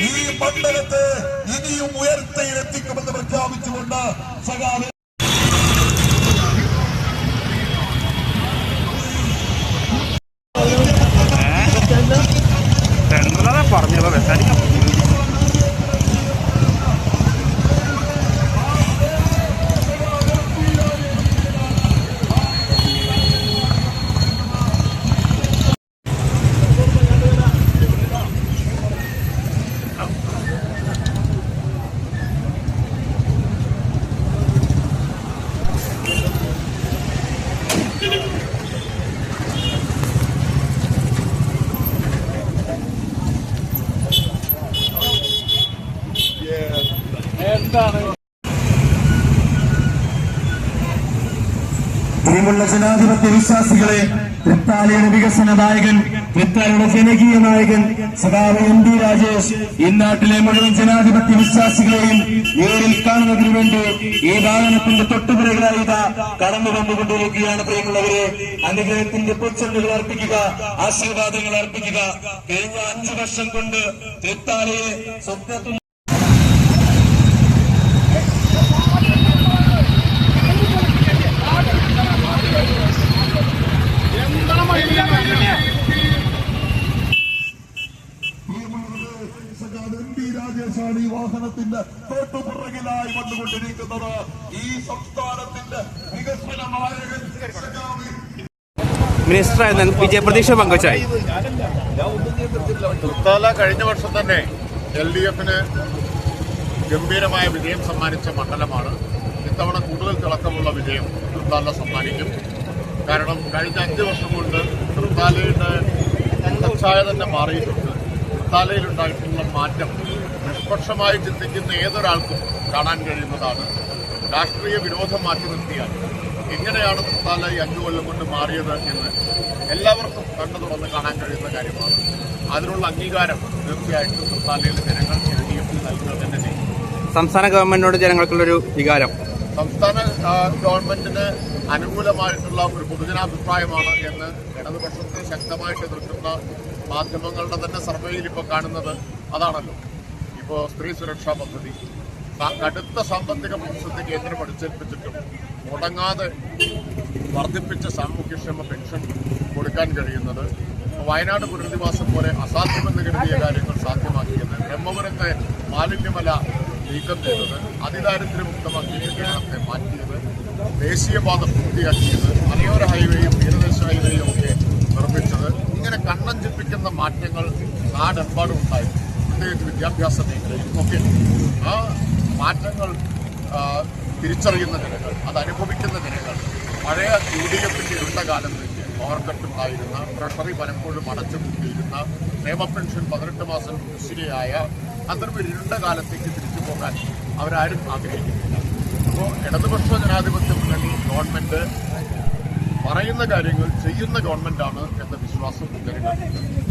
ഈ മണ്ഡലത്തെ ഇനിയും ഉയർച്ചയിലെത്തിക്കുമെന്ന് പ്രഖ്യാപിച്ചുകൊണ്ട് സഖാവ് പറഞ്ഞത് വെച്ചാൽ പ്രിയമുള്ള ജനാധിപത്യ വിശ്വാസികളെ, തൃത്താലയുടെ വികസന നായകൻ, തൃത്താലയുടെ ജനകീയ നായകൻ സഖാവ് എം ഡി രാജേഷ് ഈ നാട്ടിലെ മുഴുവൻ ജനാധിപത്യ വിശ്വാസികളെയും നേരിൽ കാണുന്നതിനു വേണ്ടി ഈ വാഹനത്തിന്റെ തൊട്ടുപിറകിലായി കടന്നു വന്നുകൊണ്ടിരിക്കുകയാണ്. പ്രിയമുള്ളവരെ, അനുഗ്രഹത്തിന്റെ പൊച്ചെണ്ടുകൾ അർപ്പിക്കുക, ആശീർവാദങ്ങൾ അർപ്പിക്കുക. കഴിഞ്ഞ 5 വർഷം കൊണ്ട് തൃത്താലയെ സ്വപ്നത്തിൽ രാജേഷാണ് ഈ വാഹനത്തിന്റെ തൊട്ടുപുറകിലായി വന്നുകൊണ്ടിരിക്കുന്നത്. ഈ സംസ്ഥാനത്തിന്റെ വികസനമായ മിനിസ്റ്റർ വിജയപ്രതീക്ഷ പങ്കുവച്ചായി. തൃത്താല കഴിഞ്ഞ വർഷം തന്നെ LDFന് ഗംഭീരമായ വിജയം സമ്മാനിച്ച മണ്ഡലമാണ്. ഇത്തവണ കൂടുതൽ തിളക്കമുള്ള വിജയം തൃത്താല സമ്മാനിക്കും. കാരണം കഴിഞ്ഞ 5 വർഷം കൊണ്ട് തൃത്താലയുടെ ഛായ തന്നെ മാറിയിട്ടുണ്ട്. തൃത്താലയിലുണ്ടായിട്ടുള്ള മാറ്റം നിഷ്പക്ഷമായി ചിന്തിക്കുന്ന ഏതൊരാൾക്കും കാണാൻ കഴിയുന്നതാണ്. രാഷ്ട്രീയ വിരോധം മാറ്റി നിർത്തിയാൽ എങ്ങനെയാണ് തൃത്താല ഈ 5 കൊല്ലം കൊണ്ട് മാറിയത് എന്ന് എല്ലാവർക്കും കണ്ണു തുറന്ന് കാണാൻ കഴിയുന്ന കാര്യമാണ്. അതിനുള്ള അംഗീകാരം തീർച്ചയായിട്ടും തൃത്താലയിലെ ജനങ്ങൾ LDF നൽകുക തന്നെ ചെയ്യും. സംസ്ഥാന ഗവൺമെന്റിനോട് ജനങ്ങൾക്കുള്ളൊരു വികാരം സംസ്ഥാന ഗവൺമെന്റിന് അനുകൂലമായിട്ടുള്ള ഒരു പൊതുജനാഭിപ്രായമാണ് എന്ന് ഇടതുപക്ഷത്തെ ശക്തമായിട്ട് എതിർക്കുന്ന മാധ്യമങ്ങളുടെ തന്നെ സർവേയിൽ ഇപ്പോൾ കാണുന്നത് അതാണല്ലോ. ഇപ്പോൾ സ്ത്രീ സുരക്ഷാ പദ്ധതി, കടുത്ത സാമ്പത്തിക പ്രതിസന്ധി കേന്ദ്രം അടിച്ചേൽപ്പിച്ചിട്ടും മുടങ്ങാതെ വർദ്ധിപ്പിച്ച സാമൂഹ്യക്ഷേമ പെൻഷൻ കൊടുക്കാൻ കഴിയുന്നത്, വയനാട് പുനരധിവാസം പോലെ അസാധ്യമെന്ന് കരുതിയ കാര്യങ്ങൾ സാധ്യമാക്കിയത്, ബ്രഹ്മപുരത്തെ മാലിന്യമല നീക്കം ചെയ്തത്, അതിദാരിദ്ര്യമുക്തമാക്കിയ കേരളത്തെ മാറ്റിയത്, ദേശീയപാത പൂർത്തിയാക്കിയത്, മലയോര ഹൈവേയും തീരദേശ ഹൈവേയും ഒക്കെ നിർമ്മിച്ചത്, ഇങ്ങനെ കണ്ണഞ്ചിപ്പിക്കുന്ന മാറ്റങ്ങൾ നാടെമ്പാടും ഉണ്ടായിരുന്നു. പ്രത്യേകിച്ച് വിദ്യാഭ്യാസ മേഖലയിൽ ഒക്കെ ആ മാറ്റങ്ങൾ തിരിച്ചറിയുന്ന ജനങ്ങൾ, അത് അനുഭവിക്കുന്ന ജനങ്ങൾ പഴയ UDFന്റെ ഇരുണ്ട കാലത്തേക്ക് പവർ കട്ടുണ്ടായിരുന്ന, ട്രഷറി പലപ്പോഴും അടച്ചുപൂട്ടിയിരുന്ന, ക്ഷേമ പെൻഷൻ 18 മാസം കുടിശ്ശികയായ അത്തരം ഇരുണ്ട കാലത്തേക്ക് തിരിച്ചു പോകാൻ അവരാരും ആഗ്രഹിക്കുന്നില്ല. അപ്പോൾ ഇടതുപക്ഷ ജനാധിപത്യ മുന്നണി ഗവൺമെന്റ് പറയുന്ന കാര്യങ്ങൾ ചെയ്യുന്ന ഗവൺമെന്റാണ് എന്ന വിശ്വാസം ജനങ്ങൾക്കുണ്ട്.